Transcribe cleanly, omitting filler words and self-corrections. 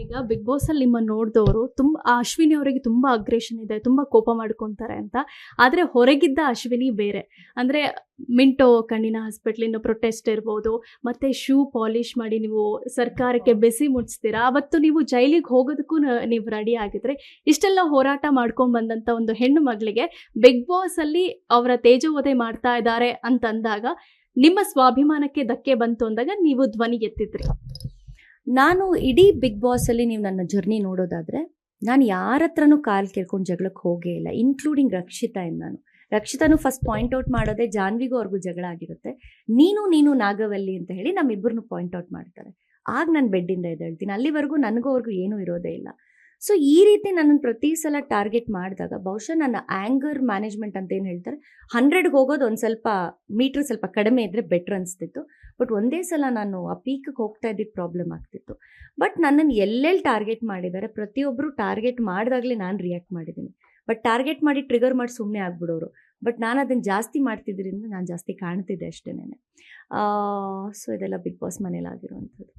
ಈಗ big boss ಅಲ್ಲಿ ನಿಮ್ಮ ನೋಡಿದವರು ತುಂಬಾ ಅಶ್ವಿನಿ ಅವರಿಗೆ ತುಂಬಾ ಅಗ್ರೆಷನ್ ಇದೆ, ತುಂಬಾ ಕೋಪ ಮಾಡ್ಕೊಂತಾರೆ ಅಂತ. ಆದ್ರೆ ಹೊರಗಿದ್ದ ಅಶ್ವಿನಿ ಬೇರೆ. ಅಂದ್ರೆ ಮಿಂಟೋ ಕಣ್ಣಿನ ಹಾಸ್ಪಿಟ್ಲಿಂದ ಪ್ರೊಟೆಸ್ಟ್ ಇರ್ಬೋದು, ಮತ್ತೆ ಶೂ ಪಾಲಿಶ್ ಮಾಡಿ ನೀವು ಸರ್ಕಾರಕ್ಕೆ ಬೆಸಿ ಮುಟ್ಸ್ತೀರಾ, ಅವತ್ತು ನೀವು ಜೈಲಿಗೆ ಹೋಗೋದಕ್ಕೂ ನೀವು ರೆಡಿ ಆಗಿದ್ರೆ, ಇಷ್ಟೆಲ್ಲ ಹೋರಾಟ ಮಾಡ್ಕೊಂಡು ಬಂದಂತ ಒಂದು ಹೆಣ್ಣು ಮಗಳಿಗೆ ಬಿಗ್ ಬಾಸ್ ಅಲ್ಲಿ ಅವರ ತೇಜೋವಧೆ ಮಾಡ್ತಾ ಇದ್ದಾರೆ ಅಂತಂದಾಗ ನಿಮ್ಮ ಸ್ವಾಭಿಮಾನಕ್ಕೆ ಧಕ್ಕೆ ಬಂತು ಅಂದಾಗ ನೀವು ಧ್ವನಿ ಎತ್ತಿದ್ರಿ. ನಾನು ಇಡೀ ಬಿಗ್ ಬಾಸಲ್ಲಿ ನೀವು ನನ್ನ ಜರ್ನಿ ನೋಡೋದಾದರೆ ನಾನು ಯಾರ ಹತ್ರನೂ ಕಾಲು ಕೇಳ್ಕೊಂಡು ಜಗಳಕ್ಕೆ ಹೋಗೇ ಇಲ್ಲ, ಇನ್ಕ್ಲೂಡಿಂಗ್ ರಕ್ಷಿತಾನು ಫಸ್ಟ್ ಪಾಯಿಂಟ್ ಔಟ್ ಮಾಡೋದೇ ಜಾನ್ವಿಗೂ ಅವ್ರಿಗೂ ಜಗಳ ಆಗಿರುತ್ತೆ. ನೀನು ನಾಗವಲ್ಲಿ ಅಂತ ಹೇಳಿ ನಮ್ಮಿಬ್ಬರನ್ನು ಪಾಯಿಂಟ್ ಔಟ್ ಮಾಡ್ತಾರೆ. ಆಗ ನಾನು ಬೆಡ್ಡಿಂದ ಎದ್ದೇಳ್ತೀನಿ. ಅಲ್ಲಿವರೆಗೂ ನನಗೂ ಅವ್ರಿಗೂ ಏನೂ ಇರೋದೇ ಇಲ್ಲ. ಸೊ ಈ ರೀತಿ ನನ್ನನ್ನು ಪ್ರತಿ ಸಲ ಟಾರ್ಗೆಟ್ ಮಾಡಿದಾಗ ಬಹುಶಃ ನನ್ನ ಆ್ಯಂಗರ್ ಮ್ಯಾನೇಜ್ಮೆಂಟ್ ಅಂತ ಏನು ಹೇಳ್ತಾರೆ, 100ಗೆ ಹೋಗೋದು ಒಂದು ಸ್ವಲ್ಪ ಮೀಟ್ರ್ ಸ್ವಲ್ಪ ಕಡಿಮೆ ಇದ್ದರೆ ಬೆಟ್ರ್ ಅನಿಸ್ತಿತ್ತು. ಬಟ್ ಒಂದೇ ಸಲ ನಾನು ಆ ಪೀಕ್ಗೆ ಹೋಗ್ತಾ ಇದ್ದಿದ್ದು ಪ್ರಾಬ್ಲಮ್ ಆಗ್ತಿತ್ತು. ಬಟ್ ನನ್ನನ್ನು ಎಲ್ಲೆಲ್ಲಿ ಟಾರ್ಗೆಟ್ ಮಾಡಿದ್ದಾರೆ, ಪ್ರತಿಯೊಬ್ಬರು ಟಾರ್ಗೆಟ್ ಮಾಡಿದಾಗಲೇ ನಾನು ರಿಯಾಕ್ಟ್ ಮಾಡಿದ್ದೀನಿ. ಬಟ್ ಟಾರ್ಗೆಟ್ ಮಾಡಿ ಟ್ರಿಗರ್ ಮಾಡಿ ಸುಮ್ಮನೆ ಆಗ್ಬಿಡೋರು. ಬಟ್ ನಾನು ಅದನ್ನು ಜಾಸ್ತಿ ಮಾಡ್ತಿದ್ದರಿಂದ ನಾನು ಜಾಸ್ತಿ ಕಾಣ್ತಿದ್ದೆ ಅಷ್ಟೇನೆ. ಸೊ ಇದೆಲ್ಲ ಬಿಗ್ ಬಾಸ್ ಮನೇಲಿ ಆಗಿರುವಂಥದ್ದು.